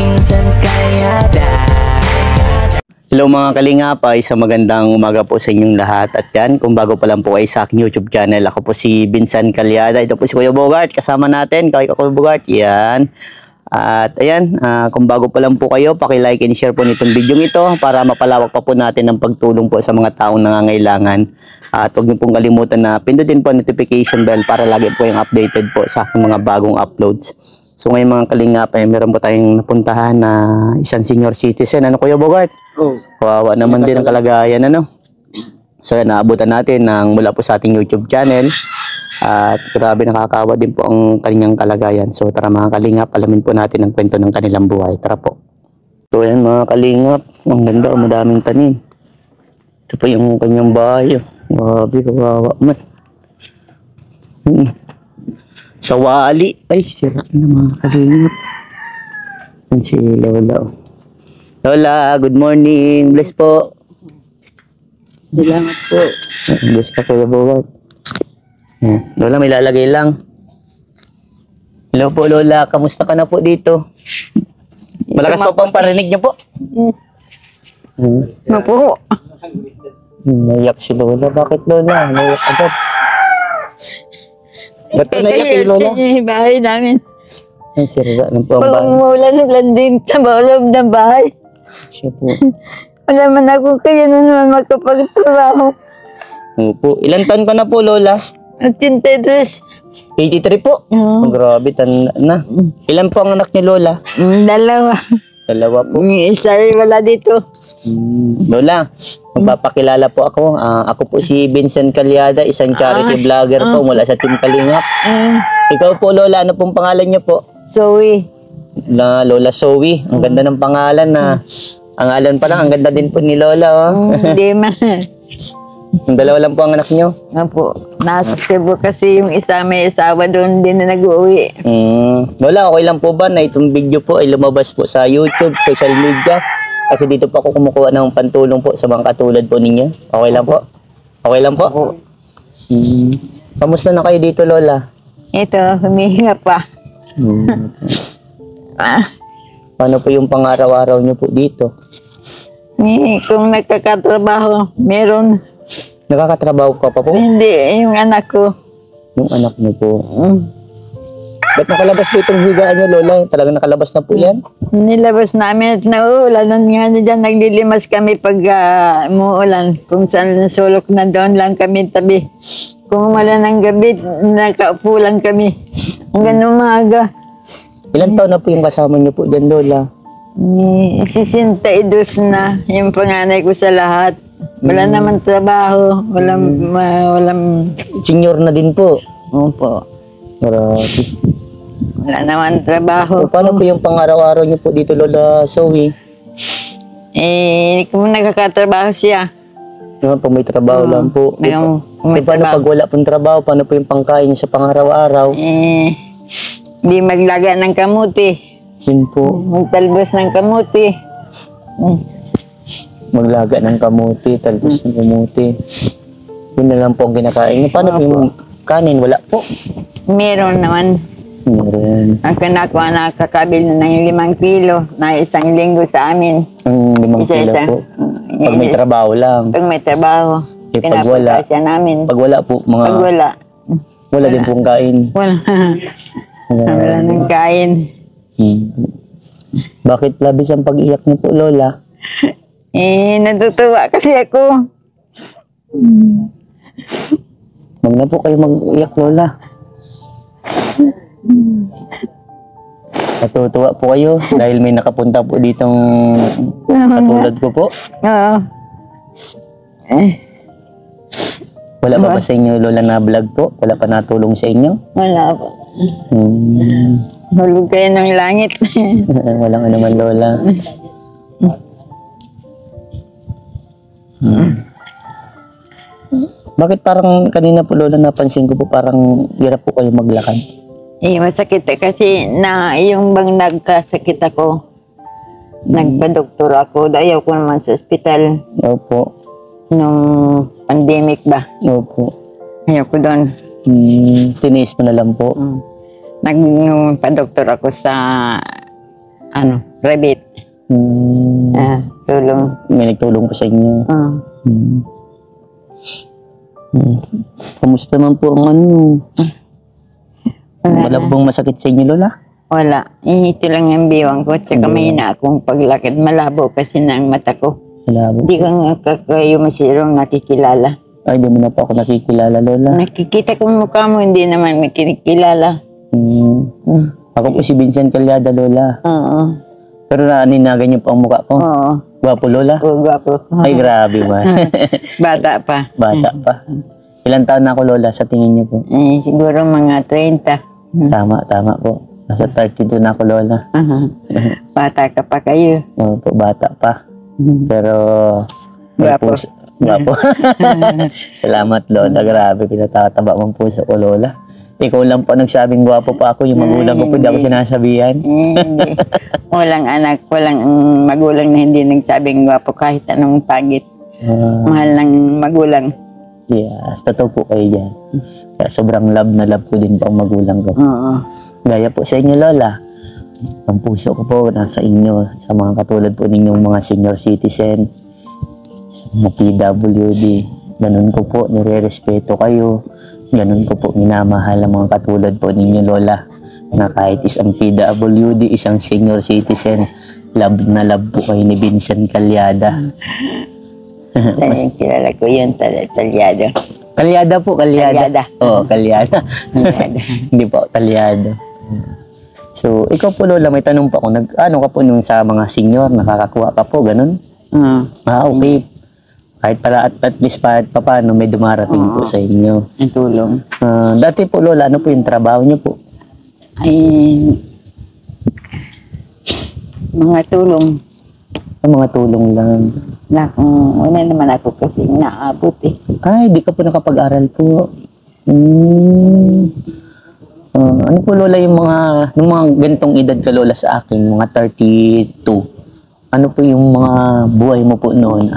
Pinsan Kalyada. Hello mga kalingapay, sa magandang umaga po sa inyong lahat. At yan, kung bago pa lang po kayo sa aking YouTube channel, ako po si Binsan Kalyada. Ito po si Kuya Bogart, kasama natin, Kuya Bogart, yan. At ayan, kung bago pa lang po kayo, paki-like and share po nitong video ito para mapalawak pa po natin ang pagtulong po sa mga taong nangangailangan. At huwag niyo pong kalimutan na pindutin po ang notification bell para lagi po kayong updated po sa aking mga bagong uploads. So ngayon mga kalingapay, meron po tayong napuntahan na isang senior citizen. Ano Kuya Bogart? Oh. Kawawa naman din ang kalagayan, ano? So yan, naabutan natin ng mula po sa ating YouTube channel. At grabe, nakakawa din po ang kanyang kalagayan. So tara mga kalingap, alamin po natin ang kwento ng kanilang buhay. Tara po. So yan mga kalingap, ang ganda, madaming tanim. Ito po yung kanyang bahay. Grabe, kawawa man. Sa wali. Ay, sira na mga kalingap. Yan si Lola. Lola, good morning. Bless po. Salamat po. Bless ka Kuya Bogart. Lola, may lalagay lang. Hello po Lola, kamusta ka na po dito? Malakas pa po ang parinig niyo po. Mapo. Naiyak si Lola. Bakit Lola? Naiyak agad. Ba't ka naiyak kay Lola? Yung bahay namin. Ay, sira lang po ang Pag bahay. umulan din sa loob ng bahay. Siya po. Wala man ako kaya na naman makapagtrabaho. Opo. Ilan taon ka na po Lola? At 83. 83 po. Oh, grabe, tanda na. Ilan po ang anak niyo Lola? Dalawa. Dalawa po. Yung isa ay wala dito. Lola, magpapakilala po ako. Ako po si Binsan Kalyada, isang charity vlogger po mula sa Team Kalingap. Ikaw po Lola, ano pong pangalan niyo po? Zoe. Lola Zoe. Ang ganda ng pangalan na. Ang alan pa lang, ang ganda din po ni Lola. Oh. Hindi man. Yung dalawa lang po ang anak niyo? Opo. Nasa Cebu kasi yung isa may asawa doon din na nag-uwi. Lola, okay lang po ba na itong video po ay lumabas po sa YouTube, social media? Kasi dito po ako kumukuha ng pantulong po sa mga katulad po ninyo. Okay lang po? Okay lang po? Kamusta na kayo dito Lola? Ito, humihinga pa. Paano po yung pang-araw-araw niyo po dito? Kung nagkakatrabaho, meron. Nakakatrabaho ka pa po? Hindi, yung anak ko. Yung anak niyo po. Ba't nakalabas po itong higaan niyo, Lola? Talagang nakalabas na po yan? Nilabas namin at nauulanan nga na dyan. Naglilimas kami pag umuulan. Kung saan sulok na doon lang kami tabi. Kung umulan ng gabi, nakaupo lang kami. Hanggang umaga. Ilan taon na po yung kasama niyo po dyan, Lola? 62 na yung panganay ko sa lahat. Wala naman trabaho. Walang... Senior na din po? Opo. Marami. Wala naman trabaho. Paano po yung pang-araw-araw niyo po dito, Lola Zoe? Kung nagkakatrabaho siya. Pag may trabaho lang po. Kung may Paano trabaho. pag wala pong trabaho? Paano po yung pangkain niyo sa pang-araw-araw? Hindi maglaga ng kamuti. Yun po. Magtalbos ng kamuti. Maglaga ng kamuti, talbos ng kamuti. Yun na lang po ang kinakain niyo. Paano po yung kanin? Wala po. Meron naman. Meron. Ang kanakuha na kakabil ng 5 kilo na isang linggo sa amin. Ang 5 kilo po. Pag may trabaho lang. Pag may trabaho. Pag wala. Pinapasasya namin. Pag wala po, mga... Pag wala. Wala din pong kain. Wala. Wala nang kain. Bakit labis ang pag-iyak niyo po, Lola? Natutuwa kasi ako. Huwag na po kayo mag-iyak, Lola. Natutuwa po kayo dahil may nakapunta po ditong katulad ko po. Oo. Wala pa ba sa inyo, Lola, na vlog po? Wala pa natulong sa inyo? Wala po. Hulog kayo ng langit. Walang ano man, Lola. Bakit parang kanina po, Lola, napansin ko po parang hirap po kayo maglakad? Masakit kasi na yung bang nagkasakit ako. Nagpa-doktor ako. Ayaw ko naman sa ospital. Opo. Nung pandemic ba? Opo. Ayaw ko doon. Tiniis mo na lang po. Nagpa-doktor ako sa private. Tulong. May nagtulong pa sa inyo. Kamusta man po ang ano? Wala bang masakit sa inyo, Lola? Wala. Ito lang yung biwang ko. Tsaka may na akong paglakad. Malabo kasi na ang mata ko. Malabo. Hindi ka kayo masirong nakikilala. Ay, di mo na po ako nakikilala, Lola. Nakikita ko mukha mo, hindi naman nakikilala. Ako po si Vincent Calyada, Lola. Oo. Pero naninagan niyo po ang mukha ko. Oo. Gwapo, Lola? Oo, gwapo. Ay, grabe ba? Bata pa. Bata pa. Ilan taon na ako, Lola, sa tingin niyo po? Siguro mga 30. Tama po. Nasa 32 na ako, Lola. Bata ka pa kayo. Oo po, bata pa. Pero... Gwapo. Gwapo. Salamat, Lola. Grabe, pinatataba mong puso ko, Lola. Ikaw lang po nagsabing gwapo pa ako. Yung magulang ko po, hindi ako sinasabihan. Hindi. Walang anak, walang magulang na hindi nagsabing gwapo kahit anong pagit. Mahal ng magulang. Yes, totoo po kayo dyan. Kaya sobrang love na love ko din po ang magulang ko. Oo. Gaya po sa inyo, Lola. Ang puso ko po nasa inyo, sa mga katulad po ninyong mga senior citizen, sa mga PWD. Ganun ko po, nire-respeto kayo. Ganun ko po minamahal ang mga katulad po ninyo, Lola. Na kahit isang PWD, isang senior citizen, love na love po kayo ni Vincent Calyada. Dahil kilala ko yun, Talyado. Calyada po, Calyada. Calyada. Oo, Calyada. Hindi po, Calyado. So, ikaw po, Lola, may tanong pa ako. Ano ka po nung sa mga senior, nakakakuha ka po, ganun? Okay. Kahit para at least pa paano may dumarating po sa inyo. Ang tulong. Dati po, Lola, ano po yung trabaho niyo po? Ay, mga tulong. Mga tulong lang. Wala naman ako kasi naabot eh. Ay, di ka po nakapag-aral po. Ano po, Lola, yung mga gantong edad ka, Lola, sa akin, mga 32. Ano po yung mga buhay mo po noon?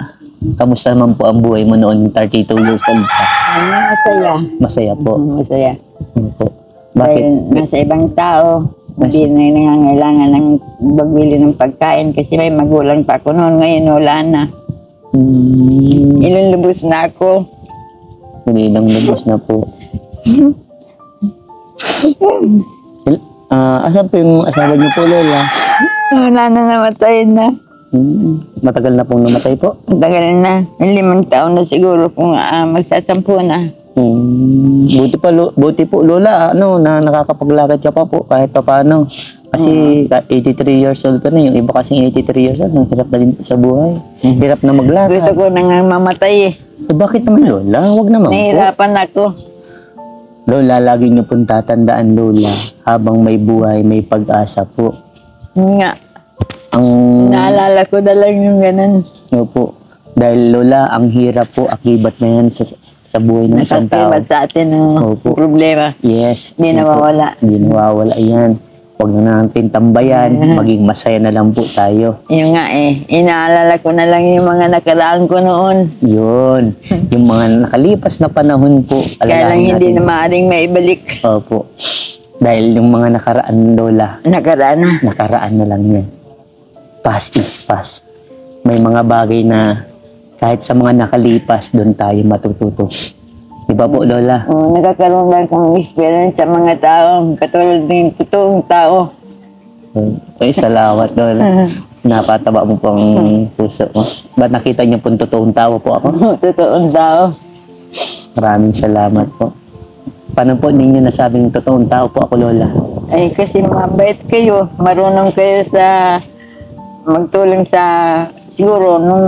Kamusta naman po ang buhay mo noon, 32 years old ka? Masaya. Masaya po. Masaya. Ano po? Bakit? Dahil nasa ibang tao, hindi na nangangailangan ng pagbili ng pagkain kasi may magulang pa ako noon. Ngayon wala na. Ilang lubos na ako. Ilang lubos na po. Asan po yung asawa niyo po, Lola? Wala na, namatay na. Matagal na pong namatay po? Tagal na. 5 taon na siguro kung magsasampu na. Buti po, Lola, na nakakapaglakad ka pa po kahit paano. Kasi 83 years old ka na. Yung iba kasing 83 years old, hirap na din sa buhay. Hirap na maglakad. Gusto ko nang mamatay eh. Bakit naman, Lola? Huwag naman po. Nahirapan ako. Lola, lagi niyo pong tatandaan, Lola, habang may buhay, may pag-asa po. Nga. Naalala ko na lang yung ganun. Opo. Dahil, Lola, ang hirap po, akibat na yan sa buhay ng isang tao. Nakakibat sa atin ang problema. Yes. Hindi nawawala. Hindi nawawala yan. Huwag na natin tambayan. Maging masaya na lang po tayo. Yung nga eh. Inaalala ko na lang yung mga nakaraan ko noon. Yun. Yung mga nakalipas na panahon po. Kaya lang hindi na maaaring maibalik. Opo. Dahil yung mga nakaraan, Lola. Nakaraan na. Nakaraan na lang yan. Past is past. May mga bagay na kahit sa mga nakalipas, doon tayo matututo. Di ba po, Lola? Nakakaroon lang akong experience sa mga tao. Katulad ng totoong tao. Ay, salamat, Lola. Napataba mo pang puso mo. Ba't nakita niyo po totoong tao po ako? Totoong tao. Maraming salamat po. Paano po ninyo nasabing totoong tao po ako, Lola? Ay, kasi mabait kayo. Marunong kayo sa magtulong sa siguro nung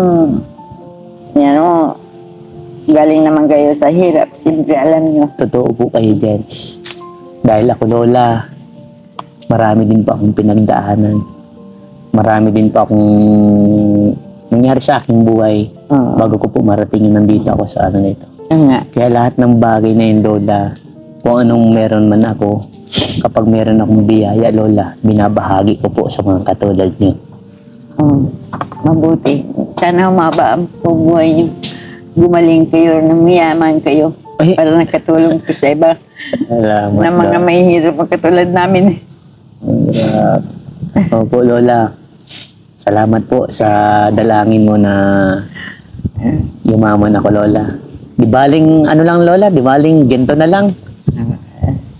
galing naman kayo sa hirap. Siyempre alam nyo. Totoo po kayo dyan. Dahil ako, Lola, marami din po akong pinagdaanan. Marami din po akong nangyari sa aking buhay bago ko po marating nandito ako sa ano nito. Kaya lahat ng bagay na yun, Lola, kung anong meron man ako, kapag meron akong biyaya, Lola, binabahagi ko po sa mga katulad nyo. Mabuti. Sana humaba ang buhay nyo. Gumaling kayo, namayaman kayo. Para nakatulong ko sa iba. Salamat, na mga may hirap katulad namin. Opo, Lola. Salamat po sa dalangin mo na yumaman ako, Lola. Di baling, ano lang, Lola, di baling ginto na lang.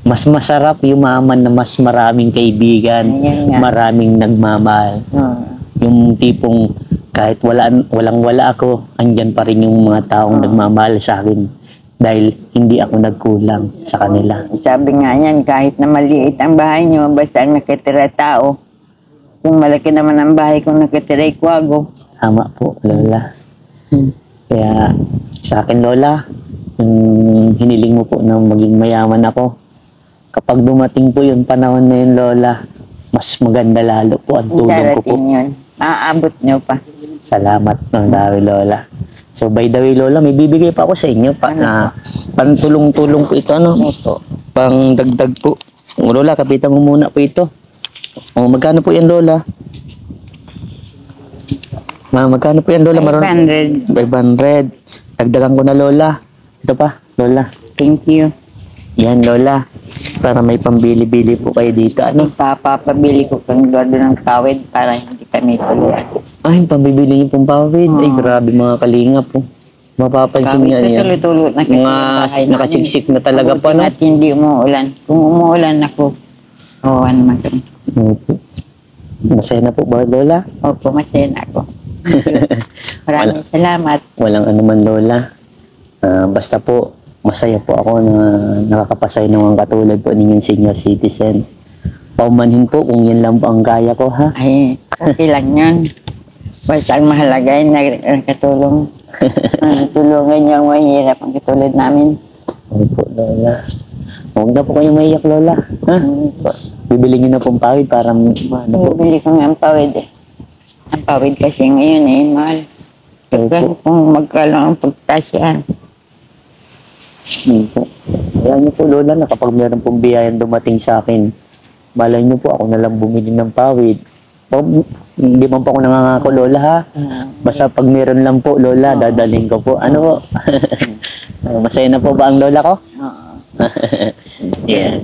Mas masarap yumaman na mas maraming kaibigan, Ayan nga. maraming nagmamahal. Yung tipong kahit walang-wala ako, andyan pa rin yung mga taong nagmamahal sa akin dahil hindi ako nagkulang sa kanila. Sabi nga yan, kahit na maliit ang bahay nyo, basta ang nakitira tao. Kung malaki naman ang bahay kung nakitira ikwago. Tama po, Lola. Kaya sa akin, Lola, yung hiniling mo po na maging mayaman ako, kapag dumating po yung panahon na yun, Lola, mas maganda lalo po ang tulong ko po. Darating yun. Maaabot nyo pa. Salamat ng dawi, Lola. So, by the way, Lola, may bibigay pa ako sa inyo. Pantulong-tulong po ito, ano? Pang dagdag po. O, Lola, kapitan mo muna po ito. O, magkano po yan, Lola? Magkano po yan, Lola? 500. 500. Dagdagan ko na, Lola. Ito pa, Lola. Thank you. Yan, Lola. Para may pambili-bili po kayo dito. Ano? Papapabili ko kang doon ng kawid para hindi kami tuluyan. Ay, pambibili niyo pong pawid. Ay, grabe mga kalinga po. Mapapansin Kawid niya ko yan. tuloy-tuloy na kasi Mga yung bahay namin. nakasiksik na talaga po, no? At hindi umuulan. Kung umuulan ako, ano man kami. Opo. Masaya na po ba, Lola? Opo, masaya na ako. Maraming salamat. Walang anuman, Lola. Basta po, masaya po ako na nakakapasay ng mga katulad po ninyong senior citizen. Paumanhin po kung yan lang po ang kaya ko, ha? Ay, okay lang yun. Basta ang mahalaga ay nakatulong. Tulungan niyo ang mahirap ang katulad namin. Opo, Lola. Huwag na po kayong maiyak, Lola. Ha? Bibili niyo na pong pawid para ano po. Bibili ko nga ang pawid eh. Ang pawid kasi ngayon eh, mahal. Kung magkano ang pagtasyan. Opo. Alam niyo po, Lola, na kapag meron pong biyayan dumating sa akin, malay niyo po ako na lang bumili ng pawid. O, hindi man po ako nangangako, Lola, ha? Basta pag meron lang po, Lola, dadaling ko po. Ano po? Masaya na po ba ang Lola ko? Yeah.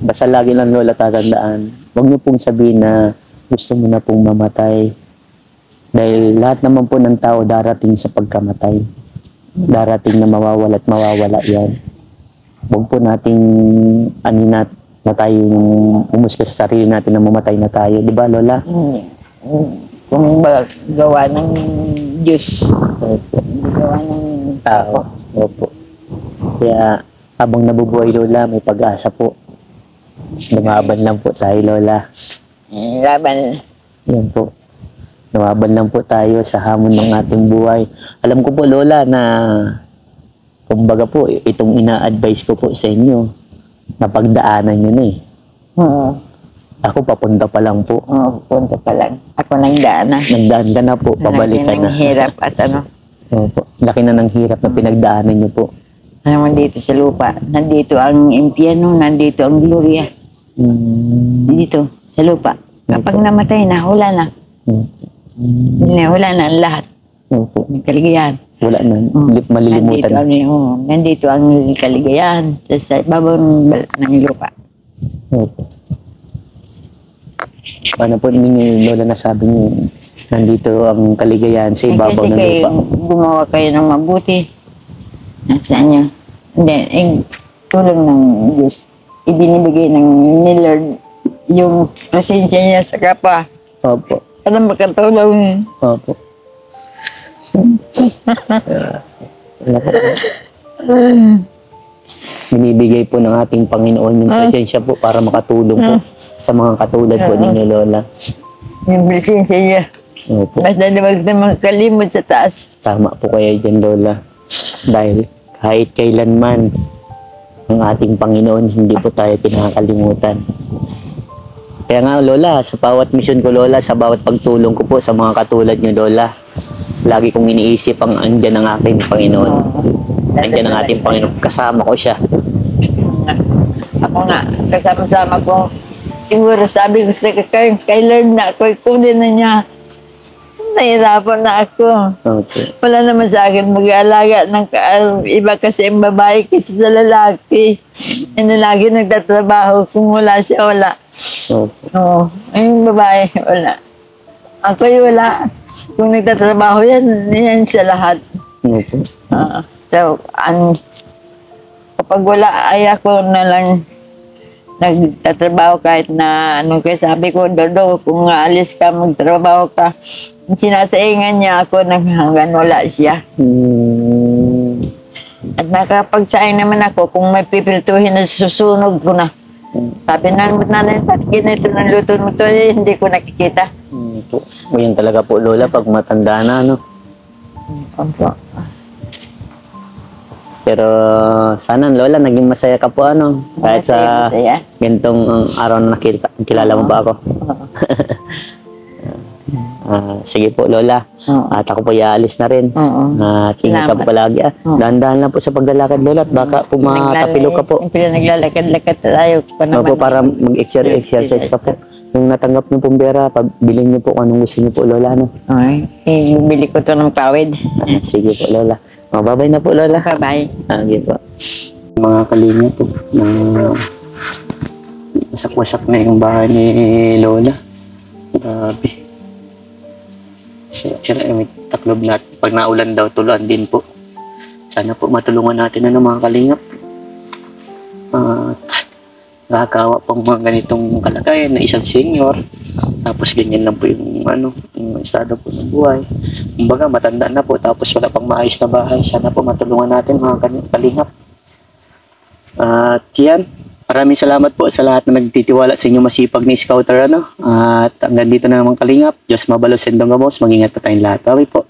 Basta lagi lang, Lola, tatandaan. Huwag niyo pong sabihin na gusto mo na pong mamatay. Dahil lahat naman po ng tao darating sa pagkamatay. Darating na mawawala at mawawala yan. Huwag po nating na tayo umusga sa sarili natin na mamatay na tayo. Di ba, Lola? Kung gawa ng Diyos. Opo. Gawa ng Tao. Opo. Kaya habang nabubuhay, Lola, may pag-asa po. Lumaban lang po tayo, Lola. laban. Yan po. Lumaban lang po tayo sa hamon ng ating buhay. Alam ko po, Lola, na kumbaga po, itong ina-advise ko po sa inyo, na pagdaanan nyo na eh. Oo. Ako, papunta pa lang po. Oo, punta pa lang. Ako nagdaan na. Nagdaan ka na po, pabalik ka Laki ng na. hirap at ano. Opo. Laki na ng hirap na pinagdaanan nyo po. Alam mo dito sa lupa, nandito ang impyerno, nandito ang gloria. Dito, sa lupa. Kapag namatay na, wala na. Wala na ang lahat. Opo. May kaligayahan. Wala na. Malilimutan. Nandito ang kaligayahan sa ibabaw ng lupa. Opo. Paano po ninyo, Lola, nasabi niyo, nandito ang kaligayahan sa ibabaw ng Kasi lupa? gumawa kayo ng mabuti. Nasa inyo. Hindi, tulong ng Diyos. Ibinibigay ni Lord yung presensya niya sa kapwa. Opo. Para makatulong. Opo. Wala po. Binibigay po ng ating Panginoon yung presensya po para makatulong po sa mga katulad po ninyo, Lola. Yung presensya niya. Opo. Basta huwag na makalimot sa taas. Tama po kayo dyan, Lola. Dahil kahit kailanman ang ating Panginoon, hindi po tayo pinakakalimutan. Kaya nga, Lola, sa bawat mission ko, Lola, sa bawat pagtulong ko po sa mga katulad nyo, Lola, lagi kong iniisip ang andyan ng ating Panginoon. Andyan ang ating Panginoon. Kasama ko siya. Ako nga, kasama-sama ko. Siguro sabi ko sa kay Lord na ako, kunin na niya. Nahirapan na ako. Okay. Wala naman sa akin mag-aalaga ng iba kasi ang babae kasi sa lalaki. Yung lalaki nagtatrabaho. Kung wala siya, wala. Okay. Oo. Yung babae, wala. Ako'y wala. Kung nagtatrabaho yan sa lahat. Opo. So, kapag wala ay ako na lang nagtatrabaho kahit na ano kaya sabi ko, Dodo, kung aalis ka, magtrabaho ka. Sinasaingan niya ako hanggang wala siya. At nakapagsaing naman ako kung may pipirtuhin na susunog ko na. Sabi na nanay, ba't ganito ng luto mo to? Hindi ko nakikita. Po. Yun talaga po, Lola, pag matanda na, no? Opo. Pero sana, Lola, naging masaya ka po, ano? Kahit sa Masaya. gantong araw na kilala mo ba ako? Oo. Sige po, Lola. Oo. At ako po iaalis na rin. Oo. At ingat ka po Salamat. palagi. Oo. Dahan-dahan lang po sa paglalakad, Lola. At baka po matapilok ka po. Siyempre naglalakad-lakad tayo pa naman. Opo, para mag-exercise ka po. Yung natanggap niyo pong pera, pabilin niyo po kung anong gusto niyo po, Lola, no? Okay. Bili ko to ng pawid. Sige po, Lola. Bye-bye na po, Lola. Bye-bye. Sige po. Mga kalinga po, wasak-wasak na yung bahay ni Lola. Grabe. Sira may taklob na. Pag naulan daw, tuluan din po. Sana po matulungan natin mga kalingap. At nakakawa pang mga ganitong kalagayan na isang senior. Tapos ganyan lang po yung yung estado po ng buhay. Kumbaga matanda na po tapos wala pang maayos na bahay. Sana po matulungan natin mga kalingap. At yan. Maraming salamat po sa lahat na nagtitiwala sa inyong masipag ni Scouter. At hanggang dito na naman kalingap. Diyos mabalos and donggamos. Mag-ingat po tayong lahat. Bye po.